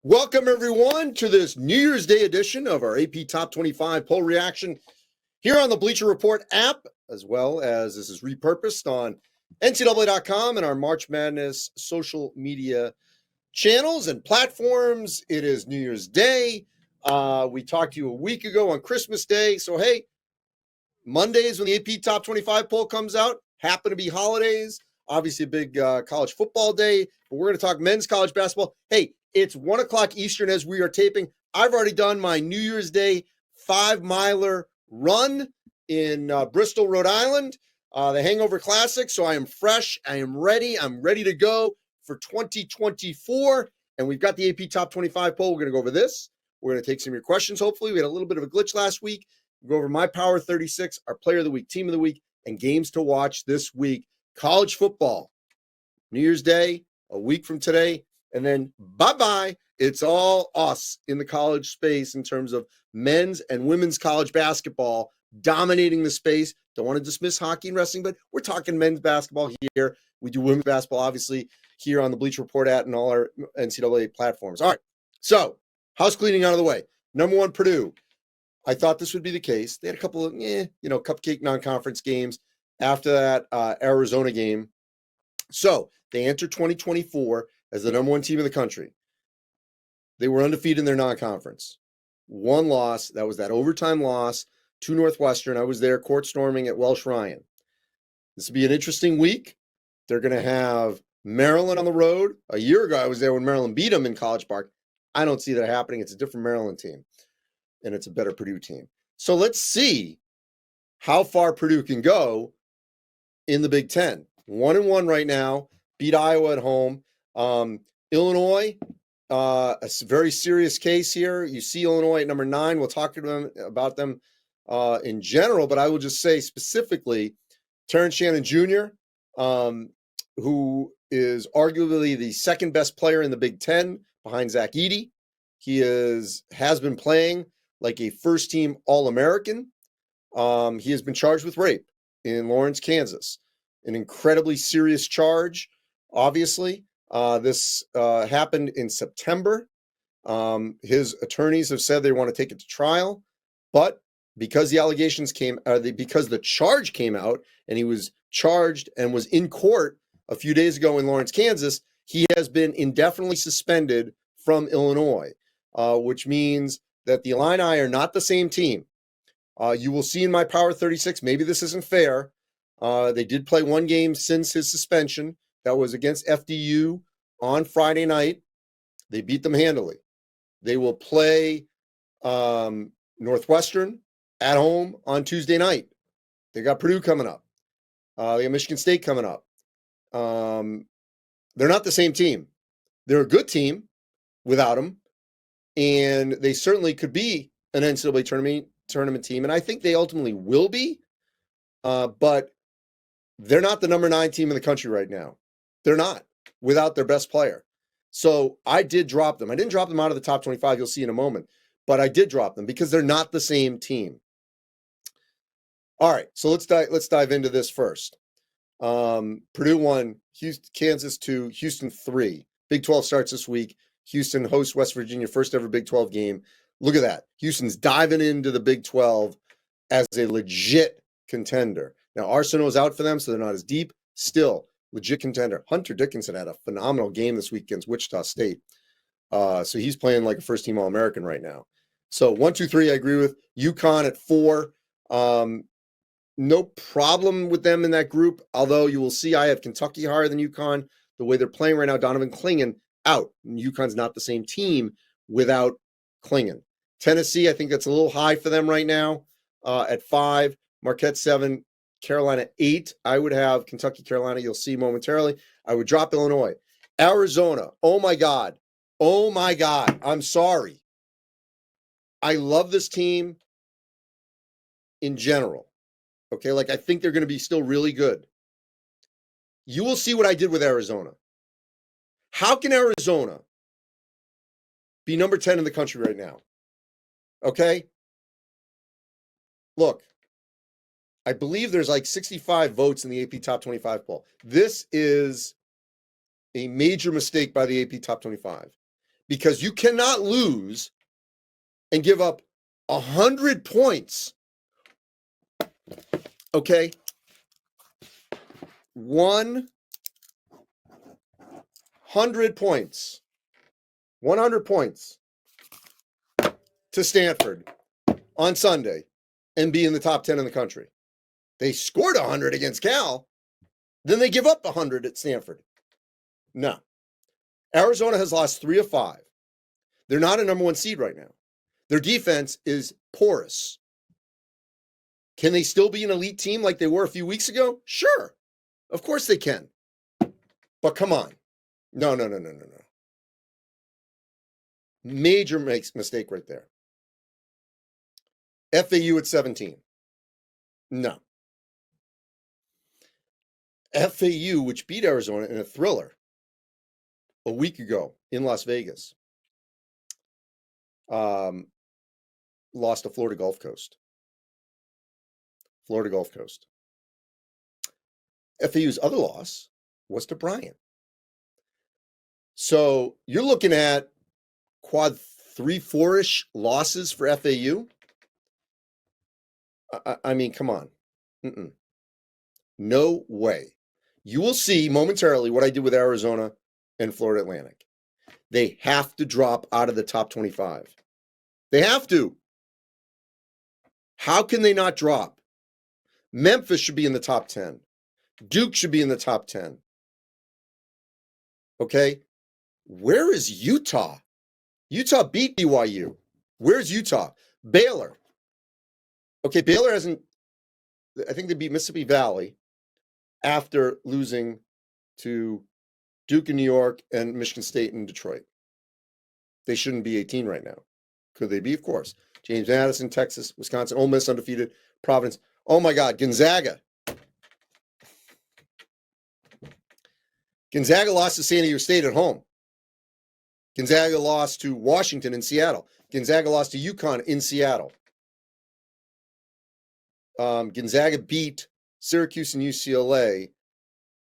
Welcome, everyone, to this New Year's Day edition of our AP Top 25 poll reaction here on the Bleacher Report app, as well as this is repurposed on NCAA.com and our March Madness social media channels and platforms. It is New Year's Day. We talked to you a week ago on Christmas Day. So, hey, Mondays when the AP Top 25 poll comes out happen to be holidays. Obviously, a big college football day, but we're going to talk men's college basketball. Hey, it's 1 o'clock Eastern as we are taping. I've already done my New Year's Day 5-miler run in Bristol, Rhode Island, the Hangover Classic. So I am fresh. I am ready. I'm ready to go for 2024. And we've got the AP Top 25 poll. We're going to go over this. We're going to take some of your questions, hopefully. We had a little bit of a glitch last week. We'll go over my Power 36, our Player of the Week, Team of the Week, and games to watch this week. College football, New Year's Day, a week from today. And then bye-bye. It's all us in the college space in terms of men's and women's college basketball dominating the space. Don't want to dismiss hockey and wrestling, but we're talking men's basketball here. We do women's basketball, obviously, here on the Bleacher Report at and all our NCAA platforms. All right, so house cleaning out of the way. Number one, Purdue. I thought this would be the case. They had a couple of, cupcake non-conference games after that Arizona game. So they entered 2024 as the number one team in the country. They were undefeated in their non-conference. One loss, that was that overtime loss to Northwestern. I was there court storming at Welsh Ryan. This will be an interesting week. They're going to have Maryland on the road. A year ago, I was there when Maryland beat them in College Park. I don't see that happening. It's a different Maryland team, and it's a better Purdue team. So let's see how far Purdue can go in the Big Ten. 1-1 right now, beat Iowa at home. Illinois, a very serious case here. You see Illinois at number 9. We'll talk to them about them in general, but I will just say specifically, Terrence Shannon Jr., who is arguably the second best player in the Big Ten behind Zach Edey. He has been playing like a first-team All-American. He has been charged with rape in Lawrence, Kansas. An incredibly serious charge, obviously. This happened in September. His attorneys have said they want to take it to trial, but because the allegations because the charge came out and he was charged and was in court a few days ago in Lawrence, Kansas, he has been indefinitely suspended from Illinois, which means that the Illini are not the same team. You will see in my Power 36, maybe this isn't fair. They did play one game since his suspension. That was against FDU on Friday night. They beat them handily. They will play Northwestern at home on Tuesday night. They got Purdue coming up. They got Michigan State coming up. They're not the same team. They're a good team without them, and they certainly could be an NCAA tournament team, and I think they ultimately will be, but they're not the number 9 team in the country right now. They're not, without their best player. So I did drop them. I didn't drop them out of the top 25, you'll see in a moment, but I did drop them because they're not the same team. All right, so let's dive into this first. Purdue 1, Kansas 2, Houston 3. Big 12 starts this week. Houston hosts West Virginia, first ever Big 12 game. Look at that. Houston's diving into the Big 12 as a legit contender. Now, Arsenault's out for them, so they're not as deep. Still, legit contender. Hunter Dickinson had a phenomenal game this week against Wichita State. So he's playing like a first-team All-American right now. So 1, 2, 3, I agree with. UConn at 4. No problem with them in that group, although you will see I have Kentucky higher than UConn. The way they're playing right now, Donovan Clingan out. And UConn's not the same team without Clingan. Tennessee, I think that's a little high for them right now at 5. Marquette 7. Carolina 8. I would have Kentucky, Carolina. You'll see momentarily. I would drop Illinois. Arizona. Oh my God. I'm sorry. I love this team in general. Okay. Like I think they're going to be still really good. You will see what I did with Arizona. How can Arizona be number 10 in the country right now? Okay. Look. I believe there's like 65 votes in the AP Top 25 poll. This is a major mistake by the AP Top 25 because you cannot lose and give up 100 points. Okay? 100 points. 100 points to Stanford on Sunday and be in the top 10 in the country. They scored 100 against Cal. Then they give up 100 at Stanford. No. Arizona has lost 3 of 5. They're not a number 1 seed right now. Their defense is porous. Can they still be an elite team like they were a few weeks ago? Sure. Of course they can. But come on. No. Major mistake right there. FAU at 17. No. FAU, which beat Arizona in a thriller a week ago in Las Vegas, lost to Florida Gulf Coast. Florida Gulf Coast. FAU's other loss was to Bryant. So you're looking at quad 3-4-ish losses for FAU. I mean, come on. No way. You will see momentarily what I did with Arizona and Florida Atlantic. They have to drop out of the top 25. They have to. How can they not drop? Memphis should be in the top 10. Duke should be in the top 10. Okay? Where is Utah? Utah beat BYU. Where's Utah? Baylor. Okay, Baylor hasn't, I think they beat Mississippi Valley after losing to Duke in New York and Michigan State in Detroit. They shouldn't be 18 right now. Could they be? Of course. James Madison, Texas, Wisconsin, Ole Miss undefeated, Providence. Oh my God, Gonzaga. Gonzaga lost to San Diego State at home. Gonzaga lost to Washington in Seattle. Gonzaga lost to UConn in Seattle. Gonzaga beat Syracuse and UCLA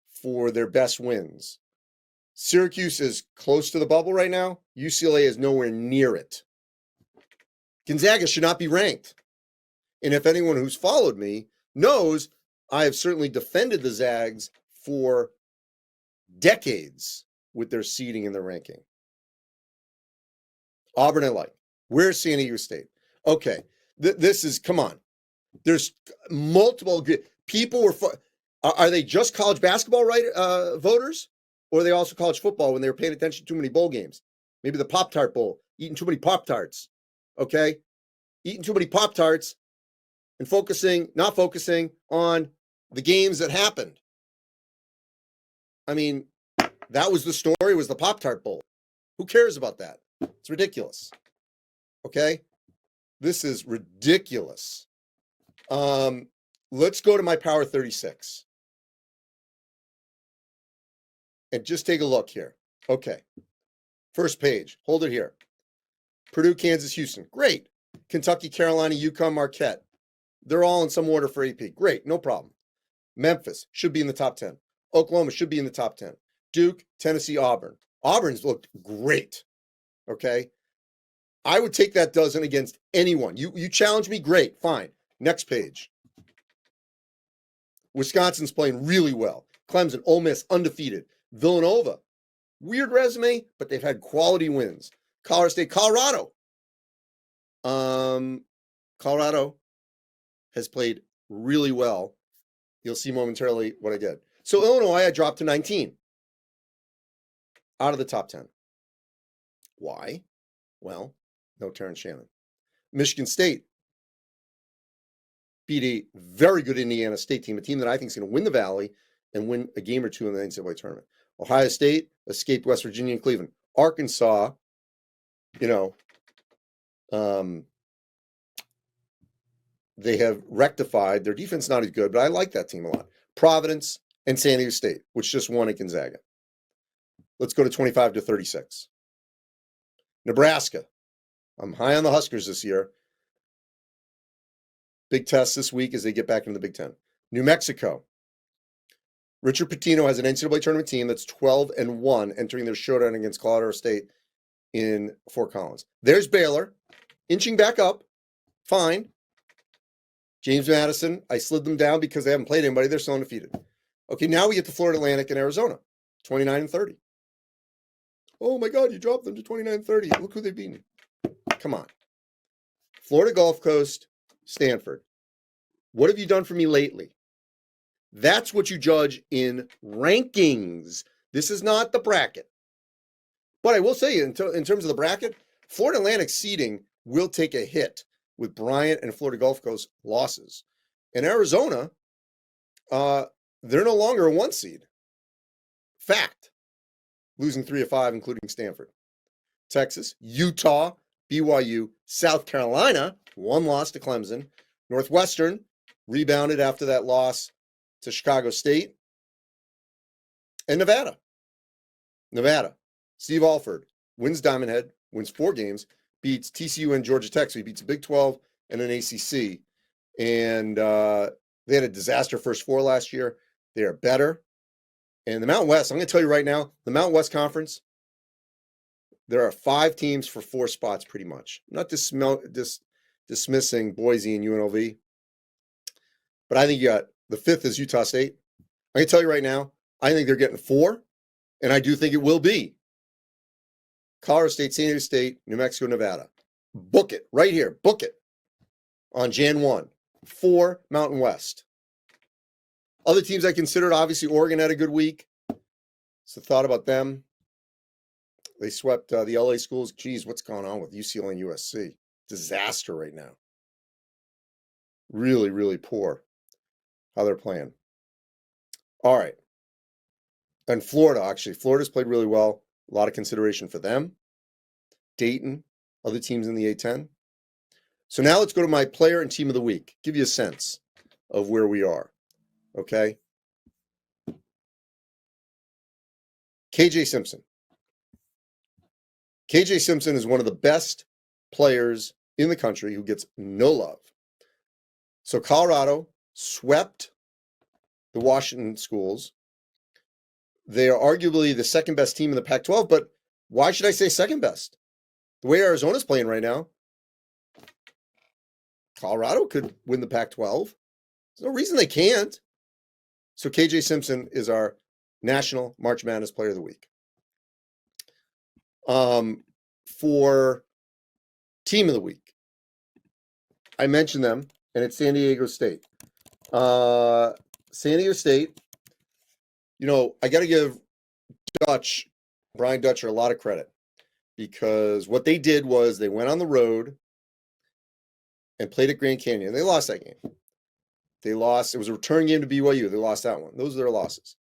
for their best wins. Syracuse is close to the bubble right now. UCLA is nowhere near it. Gonzaga should not be ranked. And if anyone who's followed me knows, I have certainly defended the Zags for decades with their seeding and their ranking. Auburn I like. Where's San Diego State? Okay, this is, come on. There's multiple people are they just college basketball voters, or are they also college football when they were paying attention to too many bowl games? Maybe the Pop-Tart Bowl, eating too many Pop-Tarts. Okay, eating too many Pop-Tarts and not focusing on the games that happened. I mean, that was the story, was the Pop-Tart Bowl. Who cares about that? It's ridiculous. Okay, this is ridiculous. Let's go to my Power 36 and just take a look here. Okay. First page. Hold it here. Purdue, Kansas, Houston. Great. Kentucky, Carolina, UConn, Marquette. They're all in some order for AP. Great. No problem. Memphis should be in the top 10. Oklahoma should be in the top 10. Duke, Tennessee, Auburn. Auburn's looked great. Okay. I would take that dozen against anyone. You challenge me, great, fine. Next page. Wisconsin's playing really well. Clemson, Ole Miss, undefeated. Villanova, weird resume, but they've had quality wins. Colorado State, Colorado. Colorado has played really well. You'll see momentarily what I did. So Illinois, I dropped to 19. Out of the top 10. Why? Well, no Terrence Shannon. Michigan State beat a very good Indiana State team, a team that I think is going to win the Valley and win a game or two in the NCAA tournament. Ohio State escaped West Virginia and Cleveland. Arkansas, they have rectified. Their defense not as good, but I like that team a lot. Providence and San Diego State, which just won at Gonzaga. Let's go to 25 to 36. Nebraska. I'm high on the Huskers this year. Big test this week as they get back into the Big Ten. New Mexico. Richard Pitino has an NCAA tournament team that's 12-1 entering their showdown against Colorado State in Fort Collins. There's Baylor, inching back up. Fine. James Madison, I slid them down because they haven't played anybody. They're still undefeated. Okay, now we get to Florida Atlantic and Arizona, 29-30. Oh my God, you dropped them to 29-30. Look who they've beaten. Come on. Florida Gulf Coast, Stanford. What have you done for me lately? That's what you judge in rankings. This is not the bracket. But I will say, in terms of the bracket, Florida Atlantic seeding will take a hit with Bryant and Florida Gulf Coast losses. And Arizona, they're no longer a 1 seed. Fact. Losing 3 of 5, including Stanford. Texas, Utah, BYU, South Carolina, 1 loss to Clemson. Northwestern rebounded after that loss to Chicago State. And Nevada. Steve Alford wins Diamond Head, wins 4 games, beats TCU and Georgia Tech. So he beats a Big 12 and an ACC. And they had a disaster first 4 last year. They are better. And the Mountain West, I'm going to tell you right now, the Mountain West Conference, there are 5 teams for 4 spots pretty much. I'm not dismissing Boise and UNLV. But I think you got the 5th is Utah State. I can tell you right now, I think they're getting 4. And I do think it will be Colorado State, San Diego State, New Mexico, Nevada. Book it right here. Book it on Jan 1 for Mountain West. Other teams I considered, obviously, Oregon had a good week. So thought about them. They swept the LA schools. Geez, what's going on with UCLA and USC? Disaster right now. Really, really poor how they're playing. All right. And Florida, actually. Florida's played really well. A lot of consideration for them. Dayton, other teams in the A-10. So now let's go to my player and team of the week. Give you a sense of where we are. Okay? KJ Simpson. KJ Simpson is one of the best players in the country who gets no love. So Colorado swept the Washington schools. They are arguably the second best team in the Pac-12, but why should I say second best? The way Arizona's playing right now, Colorado could win the Pac-12. There's no reason they can't. So KJ Simpson is our National March Madness Player of the Week. For Team of the Week, I mentioned them, and it's San Diego State. San Diego State, you know, I got to give Brian Dutcher, a lot of credit, because what they did was they went on the road and played at Grand Canyon. They lost that game. They lost. It was a return game to BYU. They lost that one. Those are their losses.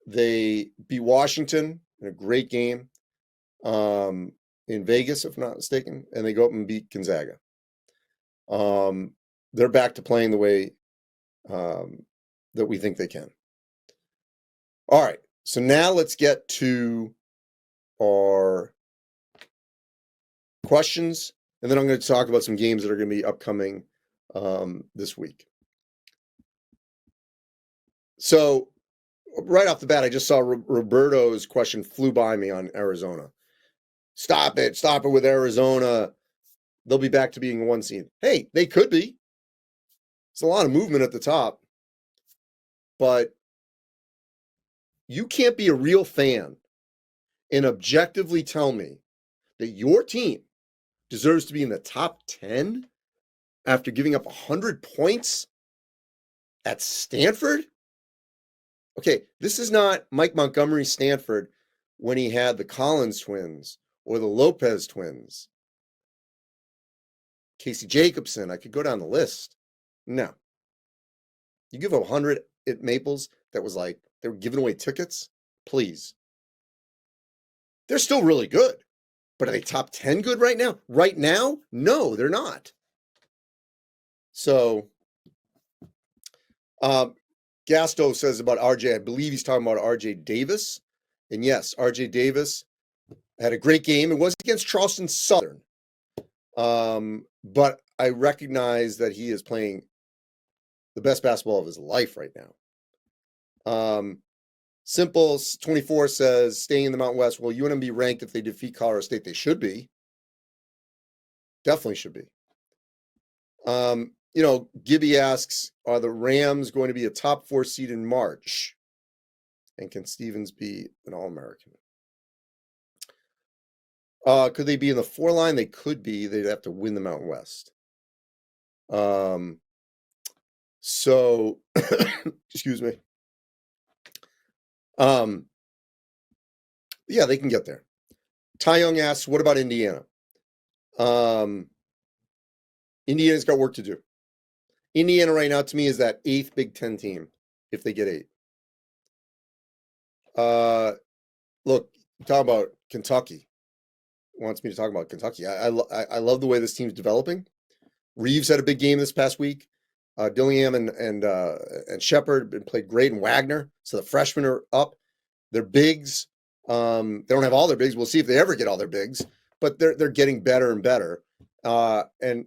They beat Washington in a great game in Vegas, if I'm not mistaken, and they go up and beat Gonzaga. They're back to playing the way that we think they can. All right, so now let's get to our questions, and then I'm going to talk about some games that are going to be upcoming this week. So right off the bat, I just saw Roberto's question flew by me on Arizona. Stop it with Arizona. They'll be back to being a 1 seed. Hey, they could be. It's a lot of movement at the top, but you can't be a real fan and objectively tell me that your team deserves to be in the top 10 after giving up 100 points at Stanford? Okay, this is not Mike Montgomery Stanford when he had the Collins twins or the Lopez twins. Casey Jacobson, I could go down the list. No. You give 100 at Maples that was like they were giving away tickets? Please. They're still really good. But are they top 10 good right now? Right now? No, they're not. So, Gasto says about RJ, I believe he's talking about RJ Davis. And yes, RJ Davis had a great game. It was against Charleston Southern. But I recognize that he is playing the best basketball of his life right now. Simple 24 says staying in the Mountain West. Will UNM ranked if they defeat Colorado State? They should be. Definitely should be. Gibby asks, are the Rams going to be a top 4 seed in March? And can Stevens be an All-American? Could they be in the 4 line? They could be. They'd have to win the Mountain West. So, excuse me. Yeah, they can get there. Ty Young asks, what about Indiana? Indiana's got work to do. Indiana right now, to me, is that 8th Big Ten team, if they get 8. Look, talk about Kentucky. Wants me to talk about Kentucky. I love the way this team's developing. Reeves had a big game this past week. Dillingham and Shepard played great, and Wagner. So the freshmen are up. They're bigs. They don't have all their bigs. We'll see if they ever get all their bigs, but they're getting better and better. And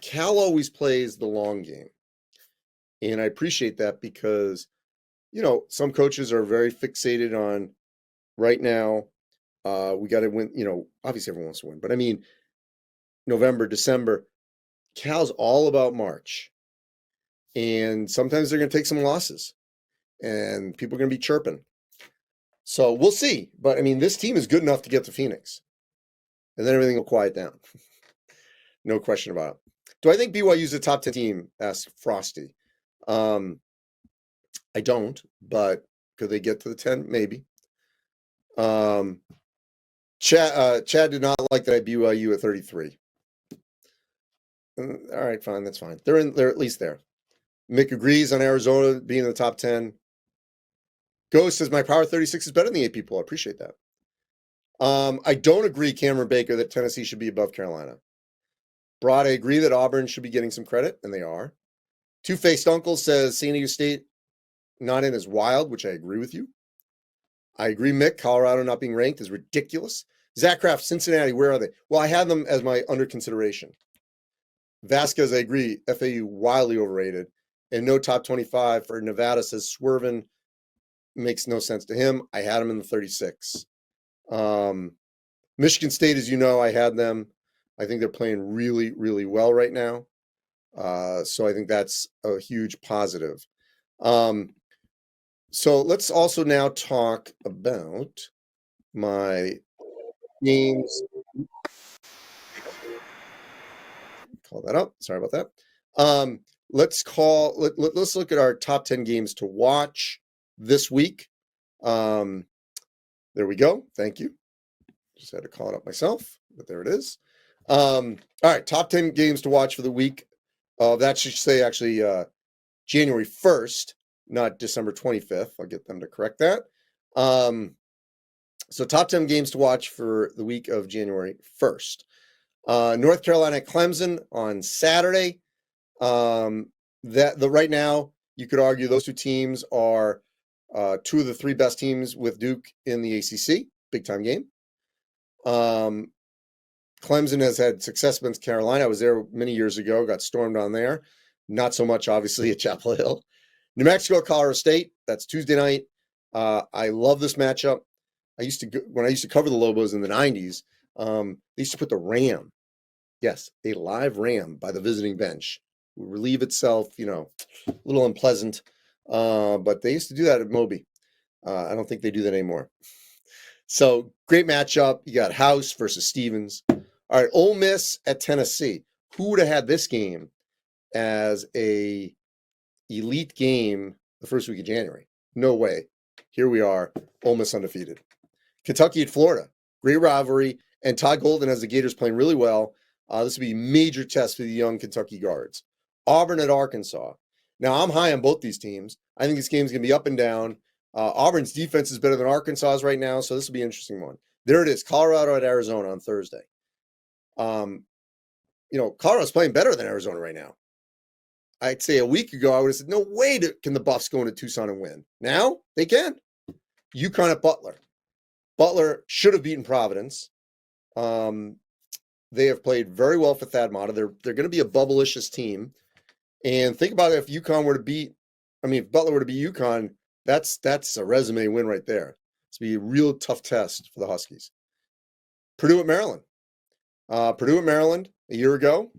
Cal always plays the long game, and I appreciate that because some coaches are very fixated on right now. We got to win. Obviously everyone wants to win, but I mean, November, December. Cal's all about March, and sometimes they're going to take some losses, and people are going to be chirping. So we'll see. But I mean, this team is good enough to get to Phoenix, and then everything will quiet down. No question about it. Do I think BYU is a top 10 team? Asks Frosty. I don't, but could they get to the 10? Maybe. Chad did not like that I BYU at 33. All right, fine. That's fine. They're at least there. Mick agrees on Arizona being in the top 10. Ghost says my power 36 is better than the AP poll. I appreciate that. I don't agree, Cameron Baker, that Tennessee should be above Carolina. Broad, I agree that Auburn should be getting some credit, and they are. Two-Faced Uncle says San Diego State not in as wild, which I agree with you. I agree, Mick. Colorado not being ranked is ridiculous. Zach Kraft, Cincinnati, where are they? Well, I had them as my under consideration. Vasquez, I agree. FAU wildly overrated. And no top 25 for Nevada, says Swervin. Makes no sense to him. I had him in the 36. Michigan State, as you know, I had them. I think they're playing really, really well right now. So I think that's a huge positive. So let's also now talk about my games. Call that up. Sorry about that. Let's look at our top 10 games to watch this week. There we go. Thank you. Just had to call it up myself, but there it is. All right, top 10 games to watch for the week. That should say actually January 1st, not December 25th. I'll get them to correct that. So top 10 games to watch for the week of January 1st. North Carolina at Clemson on Saturday. Right now, you could argue those two teams are 2 of the 3 best teams with Duke in the ACC. Big time game. Clemson has had success against Carolina. I was there many years ago, got stormed on there. Not so much, obviously, at Chapel Hill. New Mexico, Colorado State. That's Tuesday night. I love this matchup. When I used to cover the Lobos in the 90s, they used to put the Ram, yes, a live Ram by the visiting bench. It would relieve itself, a little unpleasant. But they used to do that at Moby. I don't think they do that anymore. So great matchup. You got House versus Stevens. All right, Ole Miss at Tennessee. Who would have had this game as a elite game the first week of January? No way. Here we are, Ole Miss undefeated. Kentucky at Florida. Great rivalry. And Todd Golden has the Gators playing really well. This will be a major test for the young Kentucky guards. Auburn at Arkansas. Now, I'm high on both these teams. I think this game's going to be up and down. Auburn's defense is better than Arkansas's right now, so this will be an interesting one. There it is, Colorado at Arizona on Thursday. Colorado's playing better than Arizona right now. I'd say a week ago, I would have said, no way can the Buffs go into Tucson and win. Now, they can. UConn at Butler. Butler should have beaten Providence. They have played very well for Thad Matta. They're going to be a bubblicious team. And think about it, if Butler were to beat UConn, That's a resume win right there. It's be a real tough test for the Huskies. Purdue at Maryland. Purdue at Maryland a year ago,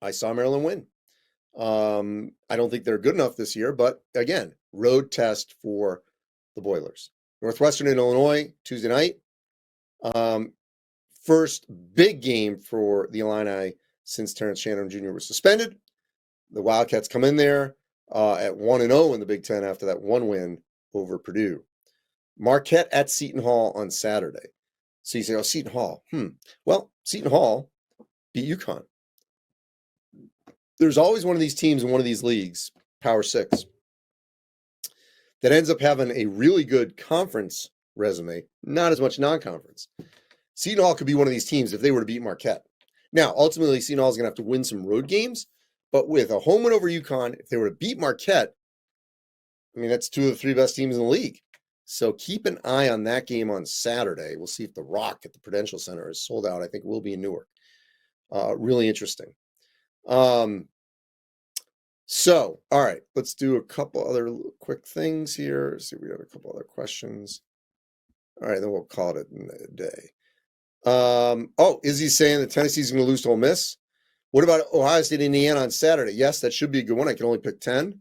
I saw Maryland win. I don't think they're good enough this year, but again, road test for the Boilers. Northwestern in Illinois, Tuesday night. First big game for the Illini since Terrence Shannon Jr. was suspended. The Wildcats come in there at 1-0 in the Big Ten after that one win over Purdue. Marquette at Seton Hall on Saturday. So you say, oh, Seton Hall. Well, Seton Hall beat UConn. There's always one of these teams in one of these leagues, Power 6, that ends up having a really good conference resume, not as much non-conference. Seton Hall could be one of these teams if they were to beat Marquette. Now, ultimately, Seton Hall is going to have to win some road games, but with a home win over UConn, if they were to beat Marquette, I mean, that's two of the three best teams in the league. So keep an eye on that game on Saturday. We'll see if the Rock at the Prudential Center is sold out. I think it will be in Newark. Really interesting. So, all right, let's do a couple other quick things here. Let's see if we have a couple other questions. All right, then we'll call it a day. Izzy's saying that Tennessee's going to lose to Ole Miss. What about Ohio State, Indiana on Saturday? Yes, that should be a good one. I can only pick 10.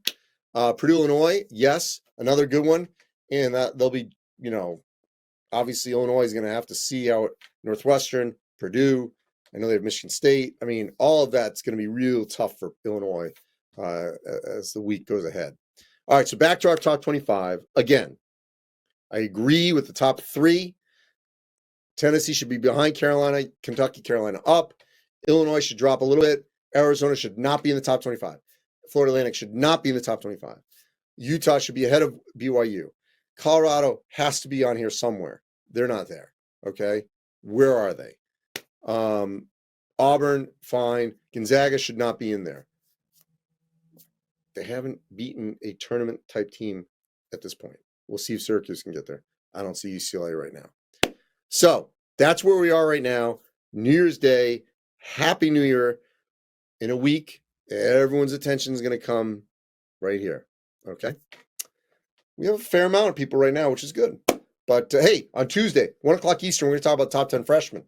Purdue, Illinois. Yes, another good one. And they'll be, obviously Illinois is going to have to see out Northwestern, Purdue. I know they have Michigan State. I mean, all of that's going to be real tough for Illinois as the week goes ahead. All right, so back to our top 25. Again, I agree with the top 3. Tennessee should be behind Carolina, Kentucky, Carolina up. Illinois should drop a little bit. Arizona should not be in the top 25. Florida Atlantic should not be in the top 25. Utah should be ahead of BYU. Colorado has to be on here somewhere. They're not there. Okay. Where are they? Auburn, fine. Gonzaga should not be in there. They haven't beaten a tournament type team at this point. We'll see if Syracuse can get there. I don't see UCLA right now. So that's where we are right now. New Year's Day. Happy New Year. In a week, everyone's attention is going to come right here. Okay. We have a fair amount of people right now, which is good. But hey, on Tuesday, 1 o'clock Eastern, we're going to talk about top 10 freshmen.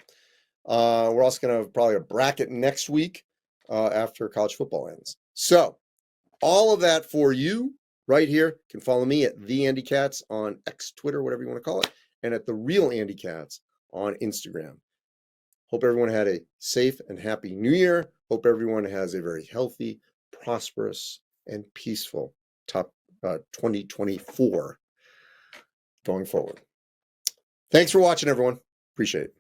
We're also going to have probably a bracket next week after college football ends. So all of that for you right here. You can follow me at the Andy Katz on X, Twitter, whatever you want to call it, and at the real Andy Katz on Instagram. Hope everyone had a safe and happy New Year. Hope everyone has a very healthy, prosperous, and peaceful top 2024 going forward. Thanks for watching, everyone. Appreciate it.